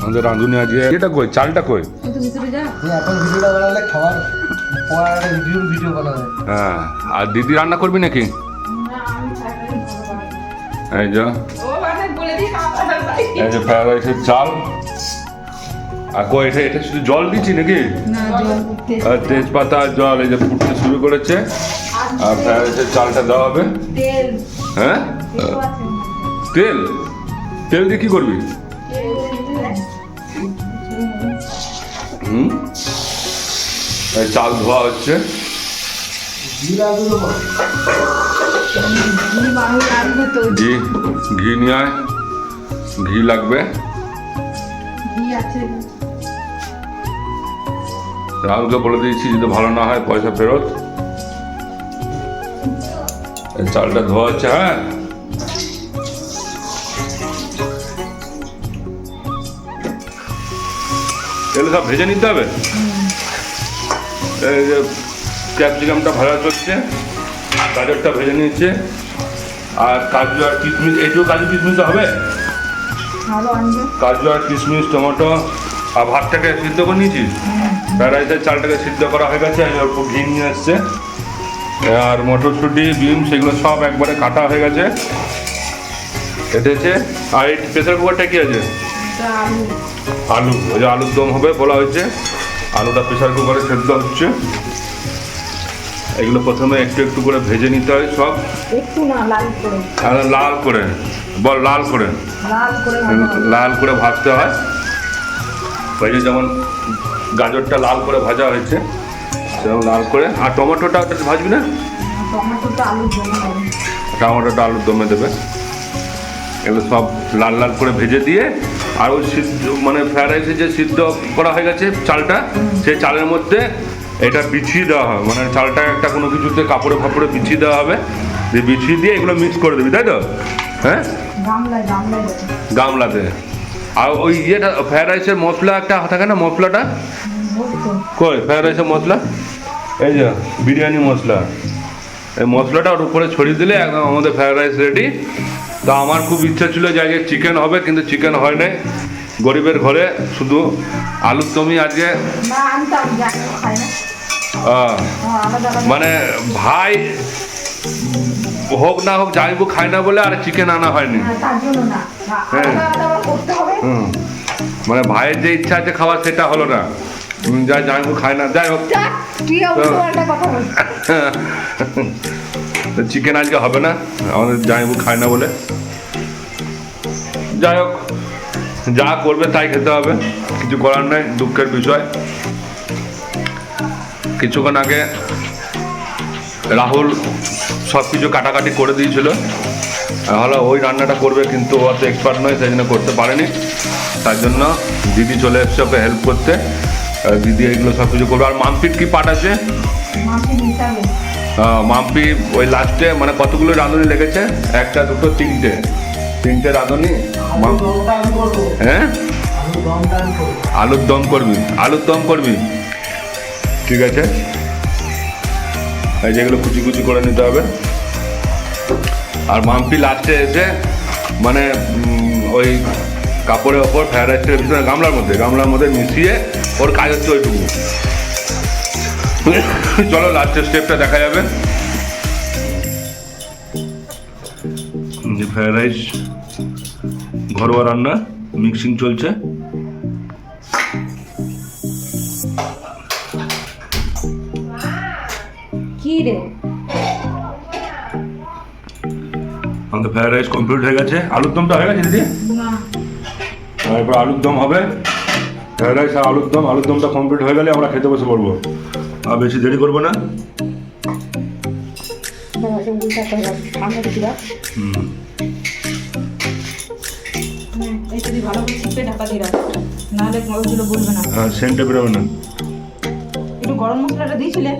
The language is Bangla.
আমাদের রাঁধুনি আজকে এটা কই চালটা কই এখন ভিডিওটা বানালে খাবার পর ভিডিও বানাবে। হ্যাঁ আর দিদি রান্না করবি নাকি? এই যে এই যে ফ্রাইড রাইসের চাল আর কই এটা এটা শুধু জল দিচ্ছি নাকি? আর তেজপাতা আর জল এই যে ফুটতে শুরু করেছে আর ফ্রাইড রাইসের চালটা দেওয়া হবে। হ্যাঁ তেল তেল দিয়ে কি করবি? এই চাল ধোয়া হচ্ছে। ঘি ঘি নিয়ে আয়, ঘি লাগবে। রাহুলকে বলে দিয়েছি যদি ভালো না হয় পয়সা ফেরত। এই চালটা ধোয়া হচ্ছে। হ্যাঁ এগুলো সব ভেজে নিতে হবে। এই যে ক্যাপসিকামটা ভাজা চলছে, গাজরটা ভেজে নিচ্ছে আর কাজু আর কিশমিশ, এইটুকু কাজু কিশমিশ হবে। কাজু আর কিশমিশ টমেটো আর ভাতটাকে সিদ্ধ করে নিয়েছিস। ফ্রাইড রাইসের চালটাকে সিদ্ধ করা হয়ে গেছে, অল্প ঘি নিয়ে আসছে আর মটরশুঁটি বিন সেগুলো সব একবারে কাটা হয়ে গেছে এটেছে। আর এই প্রেসার কুকারটা কি আছে? আলু, ওই যে আলুর দম হবে বলা হয়েছে। আলুটা প্রেসার কুকারে সেদ্ধ হচ্ছে। এগুলো প্রথমে একটু একটু করে ভেজে নিতে হয় সব, একটু না লাল করে। আর লাল করে বল, লাল করে লাল করে ভাজতে হয়। ওই যে যেমন গাজরটা লাল করে ভাজা হয়েছে সেরকম লাল করে। আর টমেটোটা ভাজবি না? টমেটোটা আলুর দমে দেবে। এগুলো সব লাল লাল করে ভেজে দিয়ে আর ওই সিদ্ধ মানে ফ্রাইড রাইসে যে সিদ্ধ করা হয়ে গেছে চালটা, সেই চালের মধ্যে এটা বিছিয়ে দেওয়া হবে। মানে চালটা একটা কোনো কিছুতে কাপড়ে ফাপড়ে বিছিয়ে দেওয়া হবে, দিয়ে বিছিয়ে দিয়ে এগুলো মিক্স করে দেবি, তাই তো? হ্যাঁ গামলাতে। আর ওই ইয়েটা ফ্রাইড রাইসের মশলা একটা থাকে না, মশলাটা কই? ফ্রাইড রাইসের মশলা এই যে বিরিয়ানি মশলা, এই মশলাটা ওর উপরে ছড়িয়ে দিলে একদম আমাদের ফ্রাইড রাইস রেডি। তো আমার খুব ইচ্ছা ছিল যে আজকে চিকেন হবে, কিন্তু চিকেন হয় নাই। গরিবের ঘরে শুধু আলুর দমই আজকে। মানে ভাই হোক না হোক জাইবু খায় না বলে আর চিকেন আনা হয়নি। হ্যাঁ মানে ভাইয়ের যে ইচ্ছা আছে খাওয়ার সেটা হলো না, যাই জাইবু খায় না। যাই হোক চিকেন আজকে হবে না, আমাদের জাইবু খায় না বলে। যাই হোক যা করবে তাই খেতে হবে, কিছু করার নাই, দুঃখের বিষয়। কিছুক্ষণ আগে রাহুল সব কিছু কাটাকাটি করে দিয়েছিল, হলো ওই রান্নাটা করবে, কিন্তু ও অত এক্সপার্ট নয়, সেই জন্য করতে পারেনি। তার জন্য দিদি চলে এসছে ওকে হেল্প করতে। দিদি এগুলো সব কিছু করবে। আর মাম্পির কি পার্ট আছে? মাম্পি ওই লাস্টে মানে কতগুলো রাঁধুনি লেগেছে? একটা দুটো তিনটে রাঁধুনি। হ্যাঁ আলুর দম করবি, আলুর দম করবি, ঠিক আছে। এই যেগুলো কুচি কুচি করে নিতে হবে। আর মাম্পি লাস্টে এসে মানে ওই কাপড়ের ওপর ফ্রাইড রাইসের ভিতরে গামলার মধ্যে মিশিয়ে ওর কাজ হচ্ছে ওইটুকু। চলো লাস্টের স্টেপটা দেখা যাবে। যে ফ্রাইড রাইস ঘরোয়া রান্না, মিক্সিং চলছে। কি রে আমাদের ফ্রাইড রাইস কমপ্লিট হয়ে গেছে। আলুর দমটা হয়ে গেছে দিদি? এরপর আলুর দম হবে। ফ্রাইড রাইস আর আলুর দমটা কমপ্লিট হয়ে গেলে আমরা খেতে বসে পড়বো। আর বেশি দেরি করবো না। হ্যাঁ সেন্টে বেরোবে না। একটু গরম মশলাটা দিয়েছিলে?